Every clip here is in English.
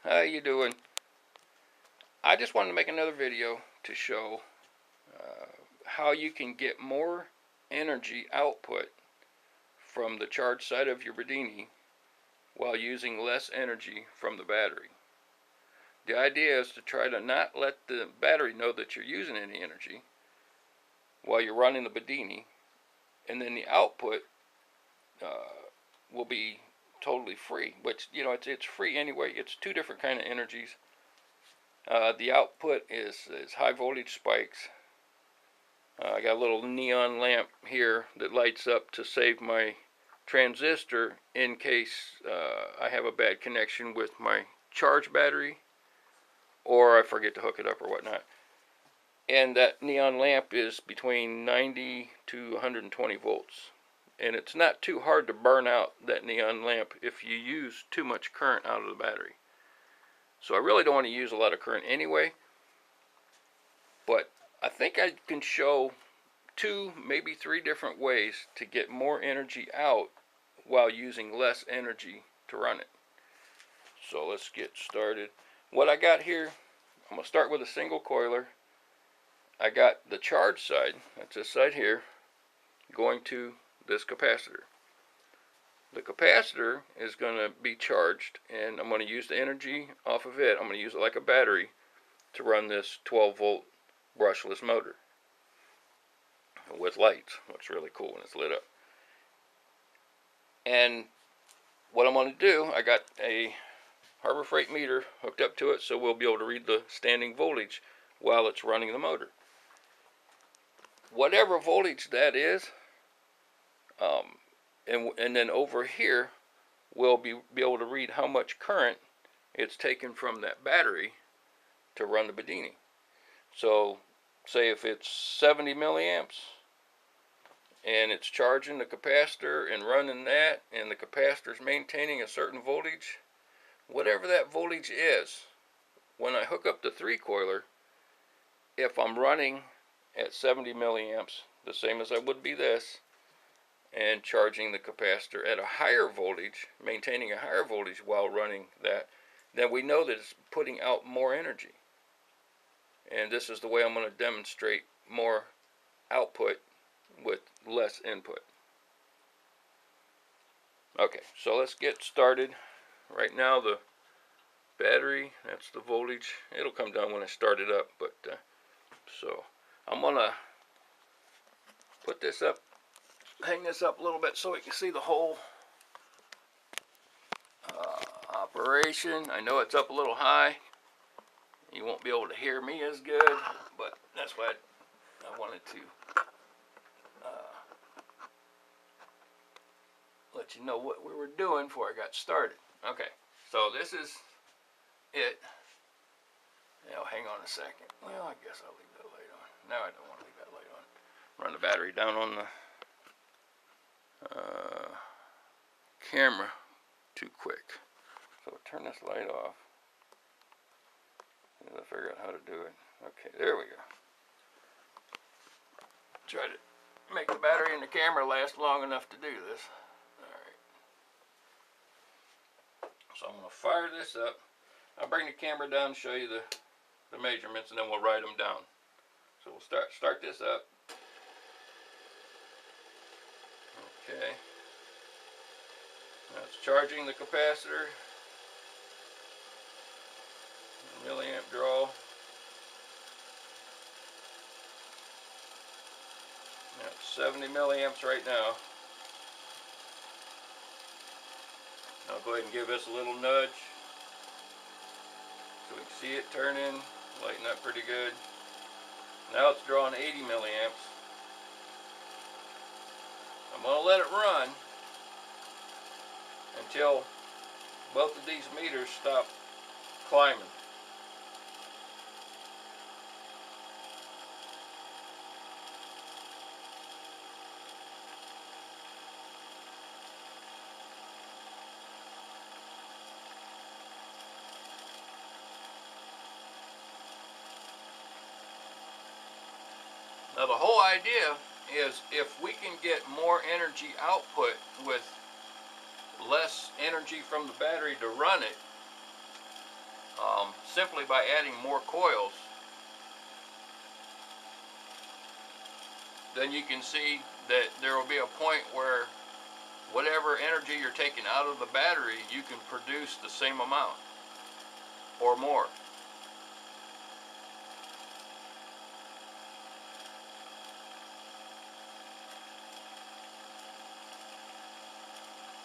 How you doing? I just wanted to make another video to show how you can get more energy output from the charge side of your Bedini while using less energy from the battery. The idea is to try to not let the battery know that you're using any energy while you're running the Bedini, and then the output will be totally free, which, you know, it's free anyway. It's two different kind of energies. The output is high voltage spikes. I got a little neon lamp here that lights up to save my transistor in case I have a bad connection with my charge battery or I forget to hook it up or whatnot. And that neon lamp is between 90 to 120 volts. And it's not too hard to burn out that neon lamp if you use too much current out of the battery. So I really don't want to use a lot of current anyway. But I think I can show 2, maybe 3 different ways to get more energy out while using less energy to run it. So let's get started. What I got here, I'm going to start with a single coiler. I got the charge side, that's this side here, going to this capacitor. The capacitor is going to be charged, and I'm going to use the energy off of it. I'm going to use it like a battery to run this 12 volt brushless motor with lights, which is really cool when it's lit up. And what I'm going to do, I got a Harbor Freight meter hooked up to it, so we'll be able to read the standing voltage while it's running the motor. Whatever voltage that is, and then over here we'll be able to read how much current it's taken from that battery to run the Bedini. So say if it's 70 milliamps and it's charging the capacitor and running that, and the capacitor is maintaining a certain voltage, whatever that voltage is, when I hook up the 3-coiler, if I'm running at 70 milliamps, the same as I would be this, and charging the capacitor at a higher voltage, maintaining a higher voltage while running that, then we know that it's putting out more energy. And this is the way I'm going to demonstrate more output with less input. Okay, so let's get started. Right now the battery, that's the voltage. It'll come down when I start it up, but so I'm going to put this up, hang this up a little bit so we can see the whole operation. I know it's up a little high. You won't be able to hear me as good, but that's why I wanted to let you know what we were doing before I got started. Okay, so this is it. Now hang on a second. Well, I guess I'll leave that light on. No, I don't want to leave that light on. Run the battery down on the camera too quick. So turn this light off. As I figure out how to do it. Okay, there we go. Try to make the battery and the camera last long enough to do this. Alright. So I'm going to fire this up. I'll bring the camera down and show you the measurements, and then we'll write them down. So we'll start this up. Okay. Now it's charging the capacitor. Milliamp draw. That's 70 milliamps right now. I'll go ahead and give this a little nudge so we can see it turning, lighting up pretty good. Now it's drawing 80 milliamps. I'm going to let it run until both of these meters stop climbing. Now the whole idea is if we can get more energy output with less energy from the battery to run it, simply by adding more coils, then you can see that there will be a point where whatever energy you're taking out of the battery, you can produce the same amount or more.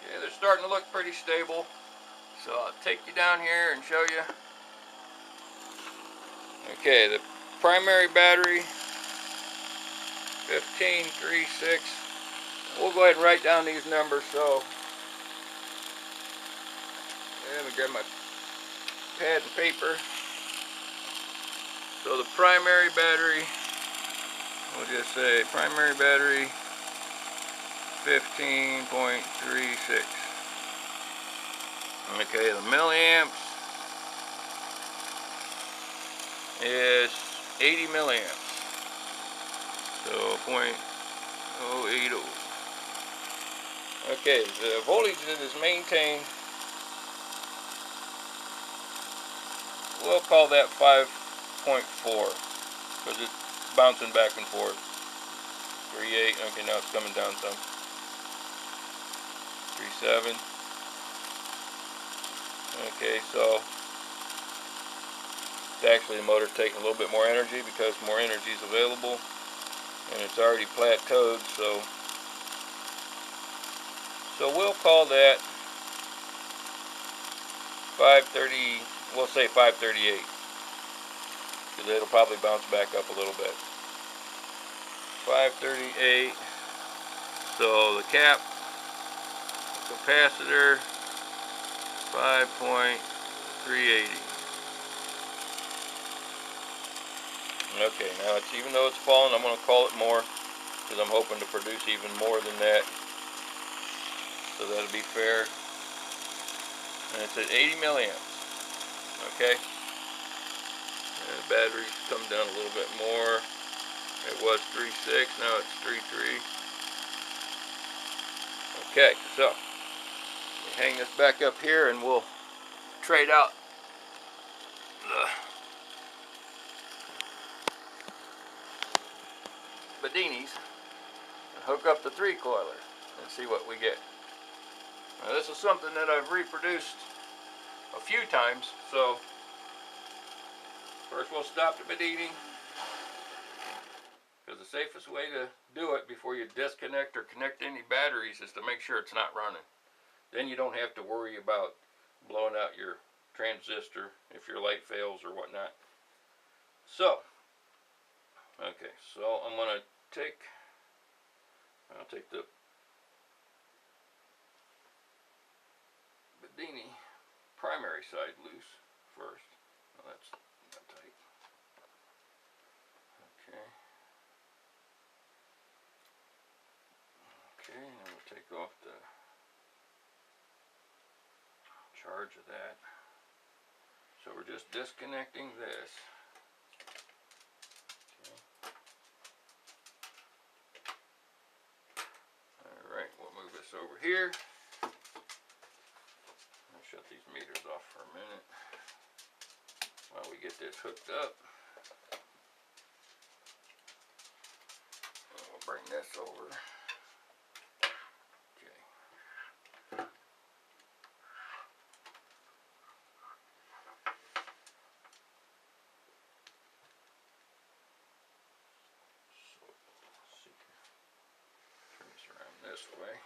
Okay, they're starting to look pretty stable. So I'll take you down here and show you. Okay, the primary battery, 1536. We'll go ahead and write down these numbers. So, let me grab my pad and paper. So the primary battery, we'll just say primary battery, 15.36. Okay, the milliamps is 80 milliamps. So 0.080. Okay, the voltage that is maintained, we'll call that 5.4 because it's bouncing back and forth. 3.8. Okay, now it's coming down some. 3.7. Okay, so it's actually the motor's taking a little bit more energy because more energy is available, and it's already plateaued. So we'll call that 530. We'll say 538 because it'll probably bounce back up a little bit. 538. So the capacitor, 5.380. Okay, now even though it's falling, I'm going to call it more because I'm hoping to produce even more than that. So that'll be fair. And it's at 80 milliamps. Okay. And the battery's come down a little bit more. It was 3.6, now it's 3.3. Okay, so we hang this back up here and we'll trade out the Bedinis and hook up the 3-coiler and see what we get. Now this is something that I've reproduced a few times, so first we'll stop the Bedini, because the safest way to do it before you disconnect or connect any batteries is to make sure it's not running. Then you don't have to worry about blowing out your transistor if your light fails or whatnot. So, okay, so I'm going to I'll take the Bedini primary side loose first. Well, that's not tight. Okay. Okay, and we'll take off the charge of that. So we're just disconnecting this. Okay. Alright, we'll move this over here. I'll shut these meters off for a minute while we get this hooked up. And we'll bring this over. This way.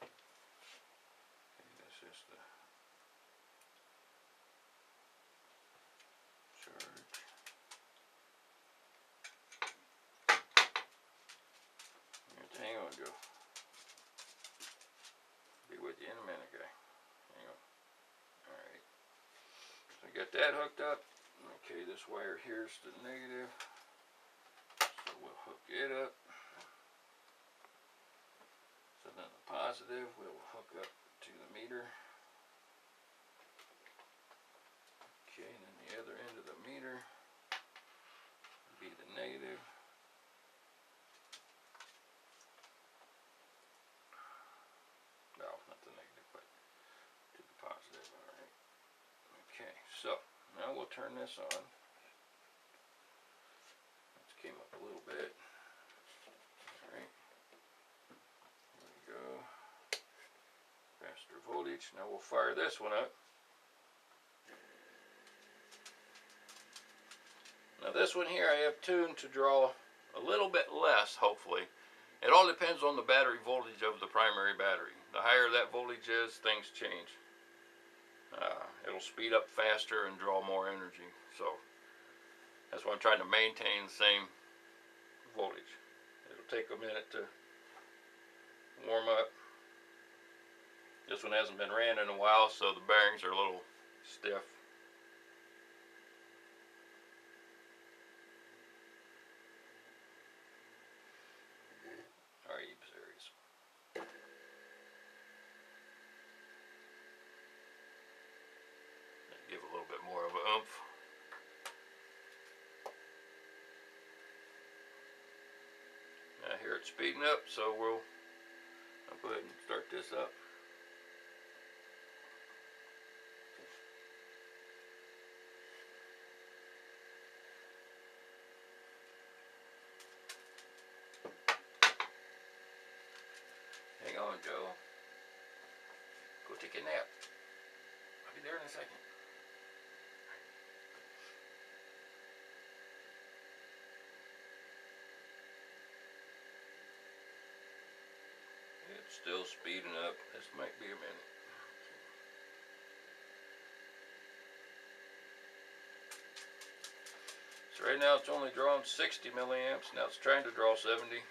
Okay, this is the charge. Hang on, Joe. Be with you in a minute, guy. Hang on. Alright. So I got that hooked up. Okay, this wire here is the negative. So we'll hook it up. So then the positive will hook up to the meter. Okay, and then the other end of the meter will be the negative. No, not the negative, but to the positive. Alright. Okay, so now now we'll turn this on. This came up a little bit. Alright. There we go. Capacitor voltage. Now we'll fire this one up. Now this one here I have tuned to draw a little bit less, hopefully. It all depends on the battery voltage of the primary battery. The higher that voltage is, things change. It'll speed up faster and draw more energy. So that's why I'm trying to maintain the same voltage. It'll take a minute to warm up. This one hasn't been ran in a while, so the bearings are a little stiff. Are you serious? Give a little bit more of an oomph. I hear it speeding up, so I'll go ahead and start this up. Hang on, Joe. Go take a nap. I'll be there in a second. It's still speeding up. This might be a minute. So right now it's only drawing 60 milliamps. Now it's trying to draw 70.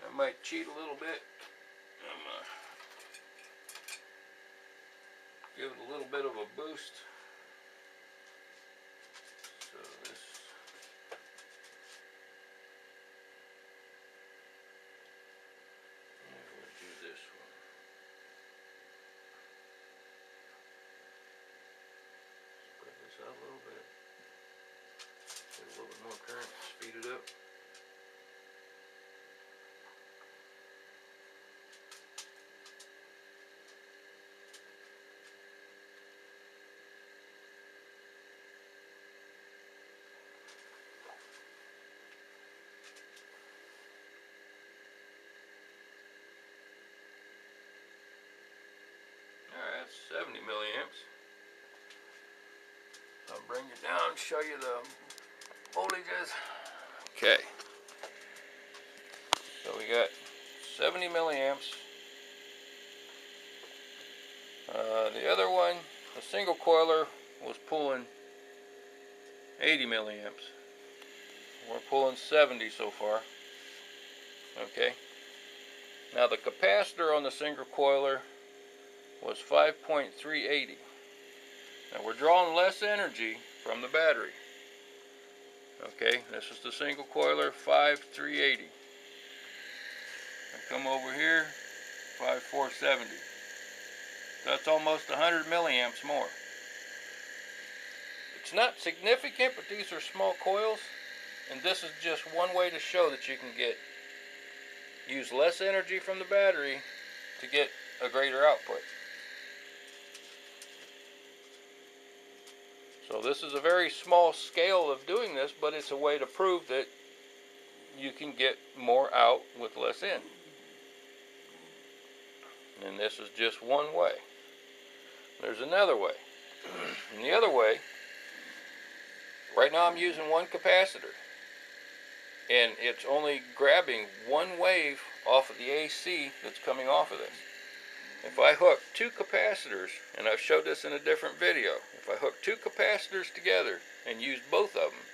I might cheat a little bit. I'm give it a little bit of a boost. So this we'll do this one. Spread this out a little bit. Get a little bit more current, speed it up. Alright, that's 70 milliamps. I'll bring it down and show you the voltages. Okay. So we got 70 milliamps. The other one, the single coiler, was pulling 80 milliamps. We're pulling 70 so far. Okay. Now the capacitor on the single coiler was 5.380. Now we're drawing less energy from the battery. Okay, this is the single coiler, 5.380. I come over here, 5.470. That's almost 100 milliamps more. It's not significant, but these are small coils, and this is just one way to show that you can use less energy from the battery to get a greater output. So this is a very small scale of doing this, but it's a way to prove that you can get more out with less in. And this is just one way. There's another way. And the other way, right now I'm using one capacitor, and it's only grabbing one wave off of the AC that's coming off of this. If I hook two capacitors, and I've showed this in a different video, if I hook two capacitors together and use both of them,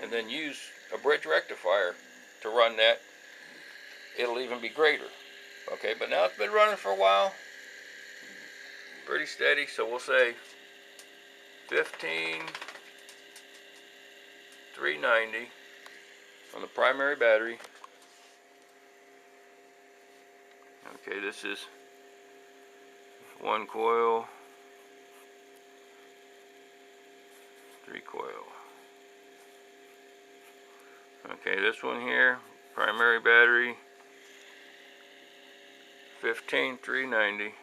and then use a bridge rectifier to run that, it'll even be greater. Okay, but now it's been running for a while, pretty steady, so we'll say 15,390 on the primary battery. Okay, this is one coil, coil. Okay, this one here, primary battery, 15390.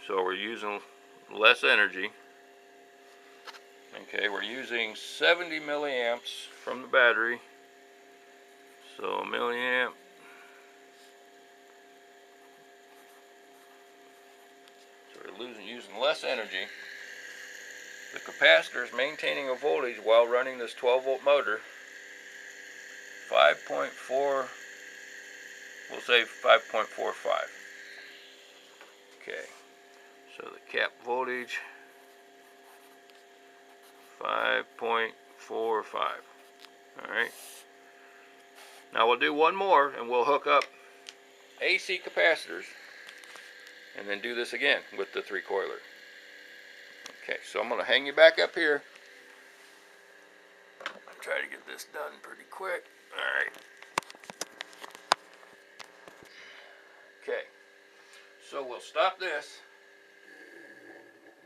So we're using less energy. Okay, we're using 70 milliamps from the battery. So a milliamp. So we're using less energy. The capacitor is maintaining a voltage while running this 12-volt motor. 5.4, we'll say 5.45. Okay, so the cap voltage, 5.45. Alright. Now we'll do one more and we'll hook up AC capacitors and then do this again with the 3-coiler. Okay, so I'm going to hang you back up here. I'll try to get this done pretty quick. Alright. Okay, so we'll stop this.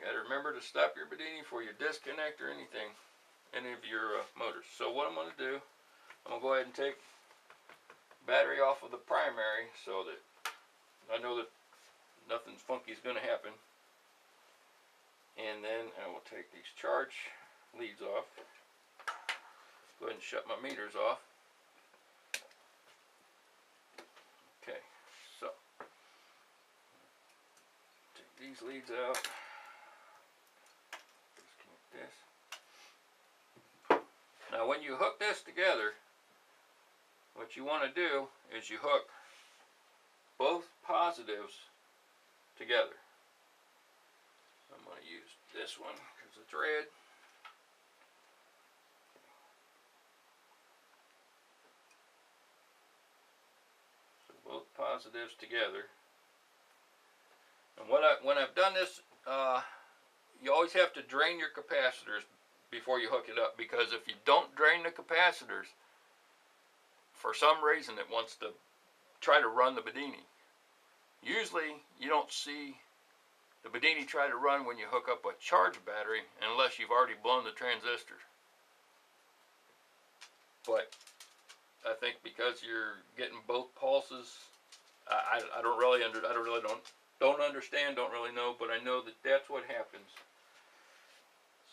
You got to remember to stop your Bedini before you disconnect or anything, any of your motors. So what I'm going to do, I'm going to go ahead and take battery off of the primary so that I know that nothing funky is going to happen. And then I will take these charge leads off. Go ahead and shut my meters off. Okay, so take these leads out. Disconnect this. Now when you hook this together, what you want to do is you hook both positives together. I'm going to use this one because it's red. So both positives together. And when I've done this, you always have to drain your capacitors before you hook it up, because if you don't drain the capacitors, for some reason it wants to try to run the Bedini. Usually you don't see the Bedini try to run when you hook up a charge battery unless you've already blown the transistor. But I think because you're getting both pulses, I don't really understand, don't really know, but I know that that's what happens.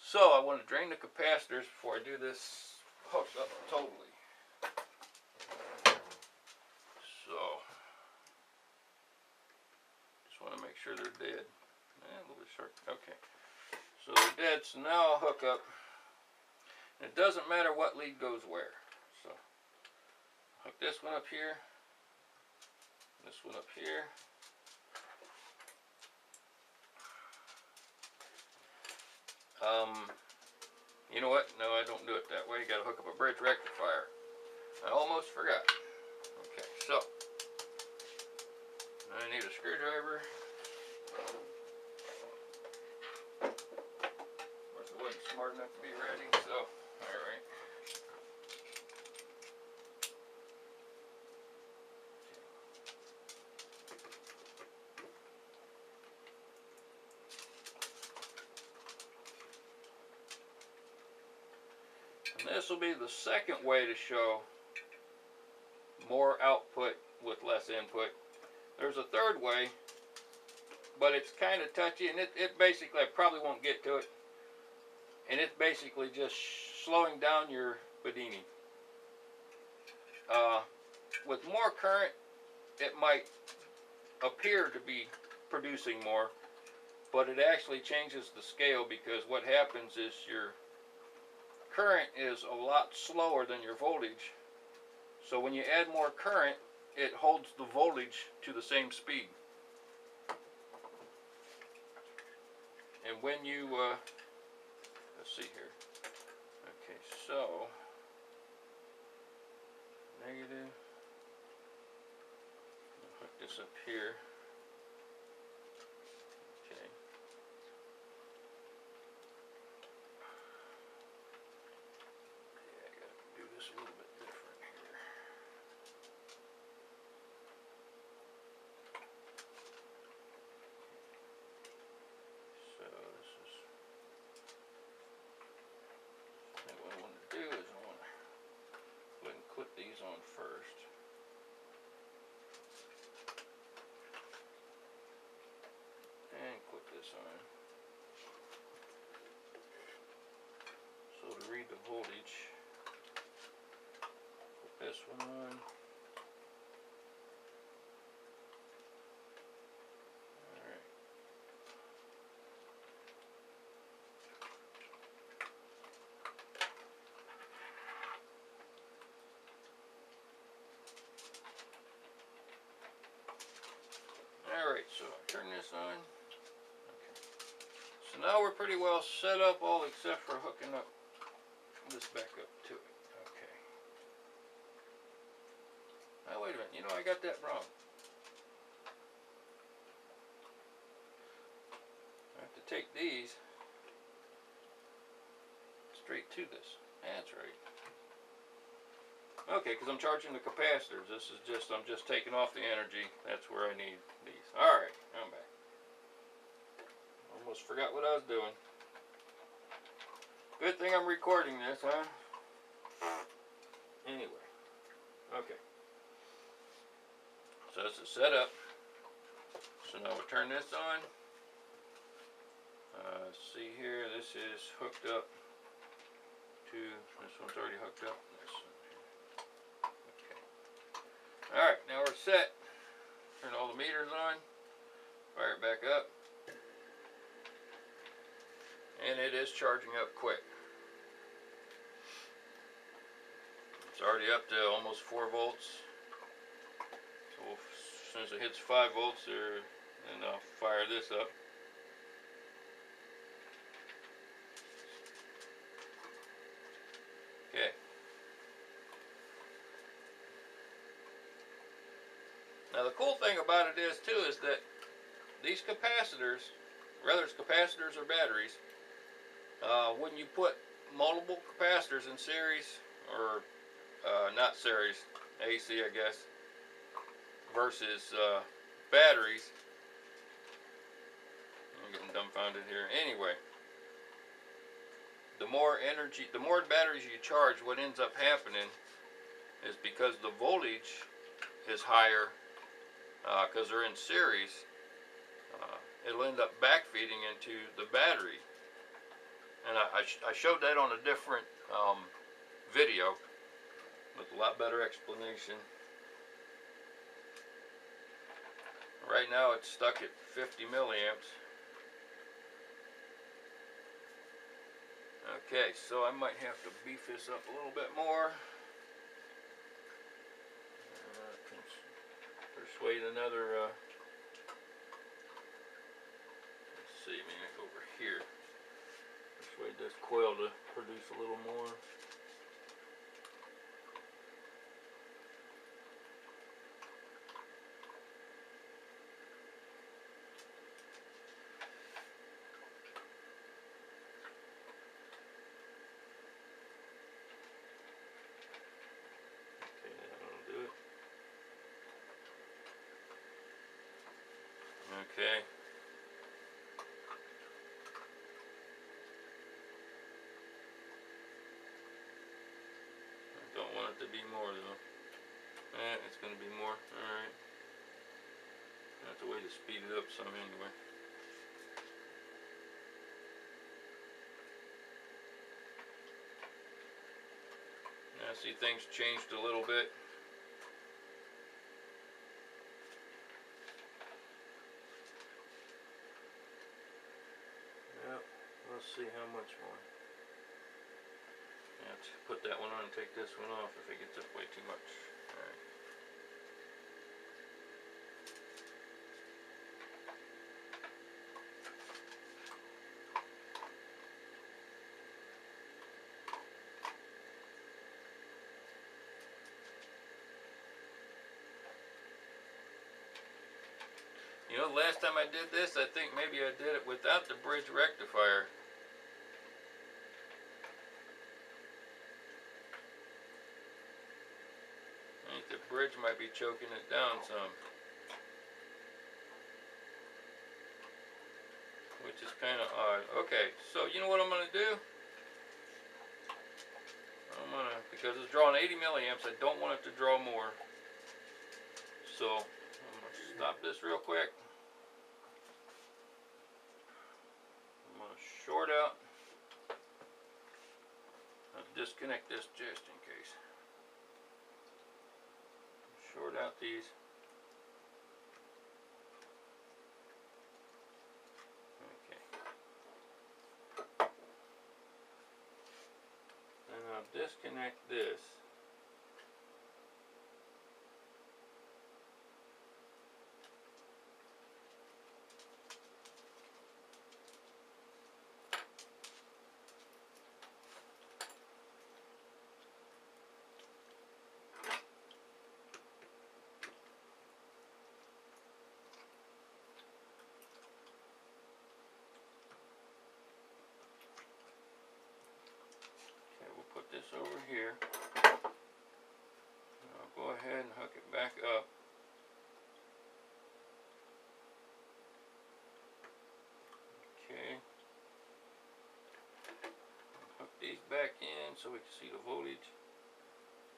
So I want to drain the capacitors before I do this hook up totally. So just want to make sure they're dead. A little bit short. Okay. So they're dead. So now I'll hook up. And it doesn't matter what lead goes where. So hook this one up here. This one up here. You know what? No, I don't do it that way. You got to hook up a bridge rectifier. I almost forgot. Okay, so I need a screwdriver. Of course, I wasn't smart enough to be ready, so alright. And this will be the second way to show more output with less input. There's a third way, but it's kind of touchy, and it basically, I probably won't get to it, and it's basically just slowing down your Bedini. With more current, it might appear to be producing more, but it actually changes the scale, because what happens is your current is a lot slower than your voltage. So when you add more current, it holds the voltage to the same speed. And when you, let's see here. Okay, so, negative. I'll hook this up here. Okay. Yeah, I gotta do this a little bit different here. this on. So to read the voltage, put this one on. Alright, so I turn this on. Okay. So now we're pretty well set up, all except for hooking up this back up to it. Okay. Now wait a minute, you know I got that wrong. I have to take these straight to this. That's right. Okay, because I'm charging the capacitors. This is just, I'm just taking off the energy. That's where I need these. Alright, I'm back. Almost forgot what I was doing. Good thing I'm recording this, huh? Anyway. Okay. So this is set up. So now we'll turn this on. See here, this is hooked up to, this one's already hooked up. Alright, now we're set. Turn all the meters on. Fire it back up. And it is charging up quick. It's already up to almost 4 volts. So as soon as it hits 5 volts there, then I'll fire this up. Okay. Now the cool thing about it is too is that these capacitors, whether it's capacitors or batteries, when you put multiple capacitors in series or not series, AC I guess, versus batteries, I'm getting dumbfounded here. Anyway, the more energy, the more batteries you charge, what ends up happening is because the voltage is higher, because they're in series, it'll end up backfeeding into the battery. And I showed that on a different video with a lot better explanation. Right now it's stuck at 50 milliamps. Okay, so I might have to beef this up a little bit more. Persuade another, let's see, maybe over here. Persuade this coil to produce a little more. Okay. I don't want it to be more though. It's going to be more. Alright. That's a way to speed it up some anyway. Now see, things changed a little bit. Let's see how much more. I have to put that one on and take this one off if it gets up way too much. Alright. You know, the last time I did this, I think maybe I did it without the bridge rectifier. I think the bridge might be choking it down some. Which is kind of odd. Okay, so you know what I'm going to do? I'm going to, because it's drawing 80 milliamps, I don't want it to draw more. So, I'm going to stop this real quick. disconnect this just in case. Short out these. Okay. And I'll disconnect this. Put this over here. I'll go ahead and hook it back up. Okay. Hook these back in so we can see the voltage.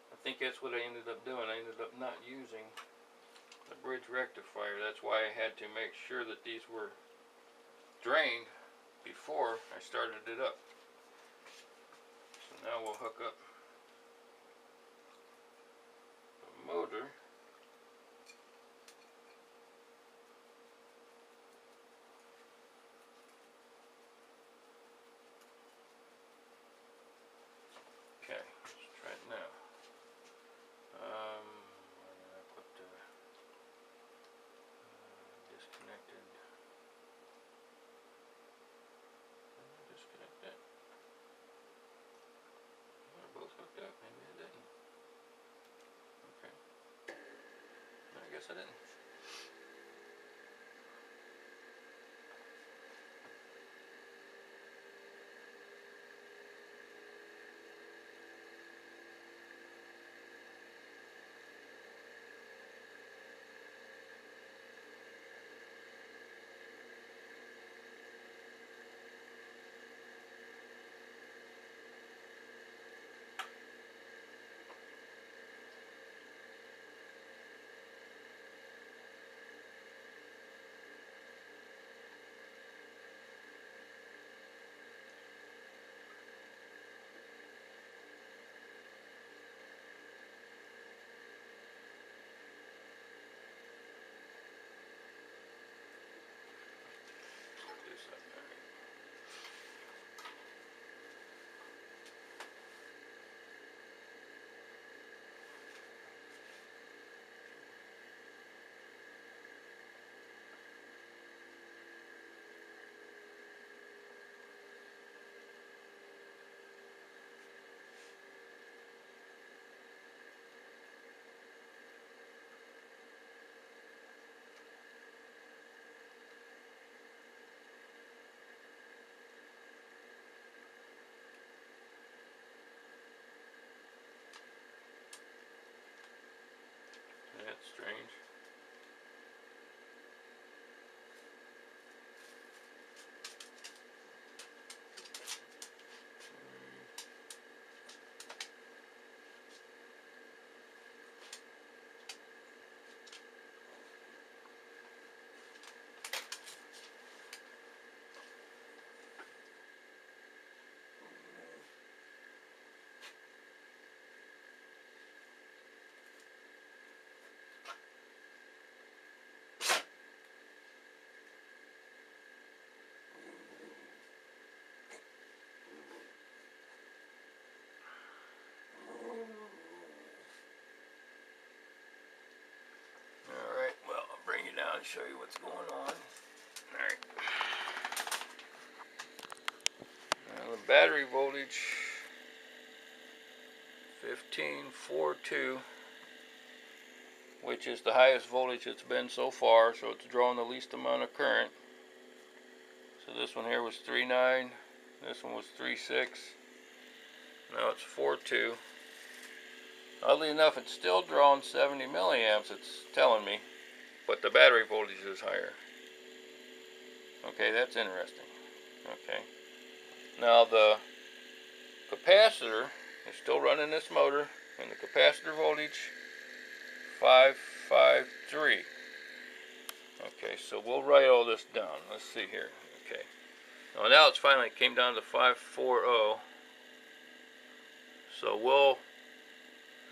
I think that's what I ended up doing. I ended up not using the bridge rectifier. That's why I had to make sure that these were drained before I started it up. So now we'll hook up the motor. Okay, let's try it now. Where did I put the disconnected? Disconnect that. They're both hooked up. Maybe I didn't. Okay. I guess I didn't. That's strange. I'll show you what's going on. Alright. Now the battery voltage 1542, which is the highest voltage it's been so far, so it's drawing the least amount of current. So this one here was 3.9, this one was 3.6, now it's 4.2. Oddly enough, it's still drawing 70 milliamps, it's telling me, but the battery voltage is higher. Okay, that's interesting. Okay. Now the capacitor is still running this motor, and the capacitor voltage 553. Okay, so we'll write all this down. Let's see here. Okay. Now it's finally came down to 540. So we'll,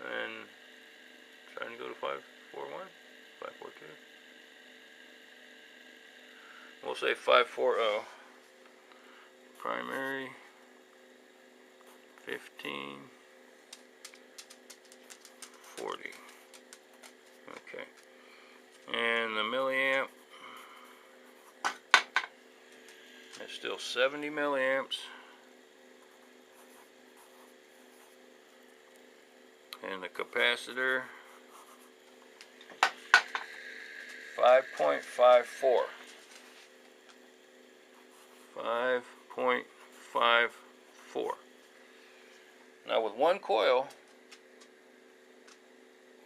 and trying to go to 541, 542. We'll say 540. Primary 1540. Okay. And the milliamp is still 70 milliamps. And the capacitor 5.54. 5.54. Now with one coil,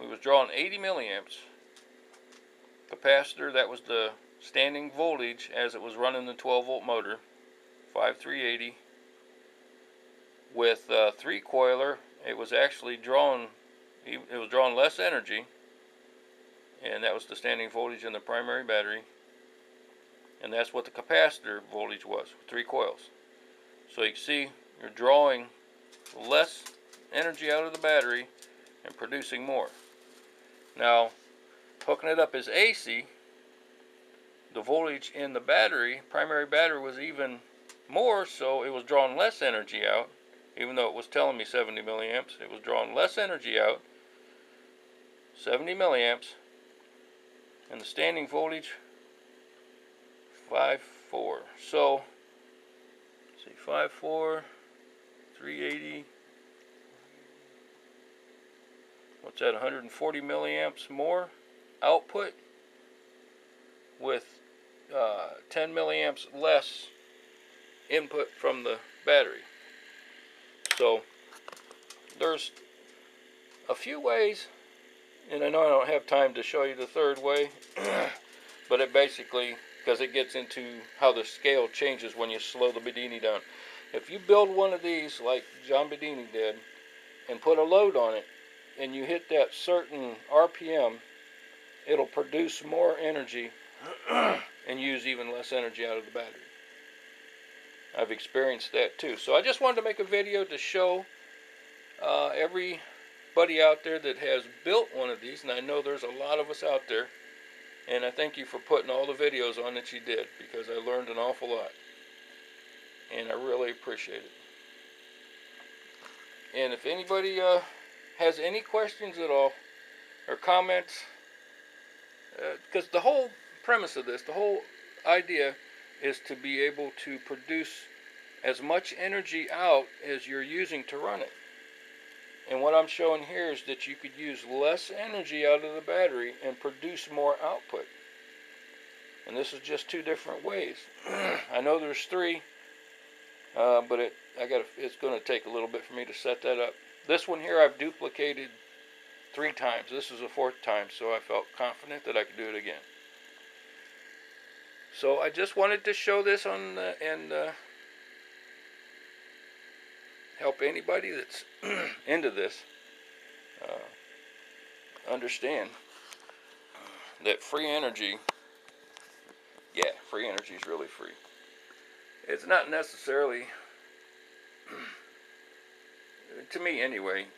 we was drawing 80 milliamps. Capacitor, that was the standing voltage as it was running the 12 volt motor, 5380. With a 3-coiler, it was actually drawing, it was drawing less energy, and that was the standing voltage in the primary battery. And that's what the capacitor voltage was, 3 coils. So you can see you're drawing less energy out of the battery and producing more. Now, hooking it up as AC, the voltage in the battery, primary battery, was even more, so it was drawing less energy out. Even though it was telling me 70 milliamps, it was drawing less energy out, 70 milliamps, and the standing voltage 5.4. So, let's see, 5.4, 380. What's that? 140 milliamps more output with 10 milliamps less input from the battery. So there's a few ways, and I know I don't have time to show you the third way, but it basically, because it gets into how the scale changes when you slow the Bedini down. If you build one of these like John Bedini did and put a load on it and you hit that certain RPM, it'll produce more energy and use even less energy out of the battery. I've experienced that too. So I just wanted to make a video to show everybody out there that has built one of these, and I know there's a lot of us out there, and I thank you for putting all the videos on that you did, because I learned an awful lot, and I really appreciate it. And if anybody has any questions at all or comments, because the whole premise of this, the whole idea is to be able to produce as much energy out as you're using to run it. And what I'm showing here is that you could use less energy out of the battery and produce more output. And this is just 2 different ways. I know there's 3, but it's going to take a little bit for me to set that up. This one here I've duplicated 3 times. This is the 4th time, so I felt confident that I could do it again. So I just wanted to show this on and help anybody that's into this understand that free energy, yeah, free energy is really free. It's not necessarily, to me anyway,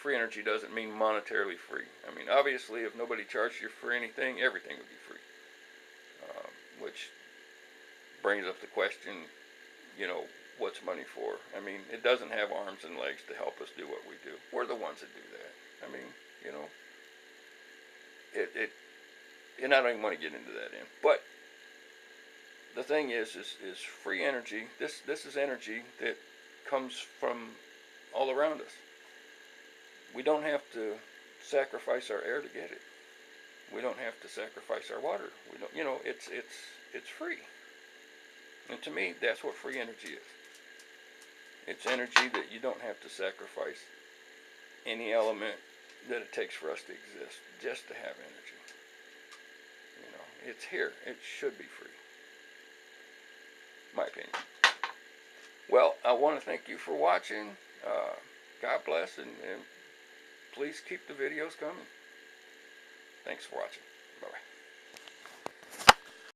free energy doesn't mean monetarily free. I mean, obviously, if nobody charged you for anything, everything would be free. Which brings up the question, you know, what's money for? I mean, it doesn't have arms and legs to help us do what we do. We're the ones that do that. I mean, you know, and I don't even want to get into that in. But the thing is free energy. This is energy that comes from all around us. We don't have to sacrifice our air to get it. We don't have to sacrifice our water. We don't, you know, it's free. And to me, that's what free energy is. It's energy that you don't have to sacrifice any element that it takes for us to exist just to have energy. You know, it's here. It should be free. My opinion. Well, I want to thank you for watching. God bless, and please keep the videos coming. Thanks for watching. Bye-bye.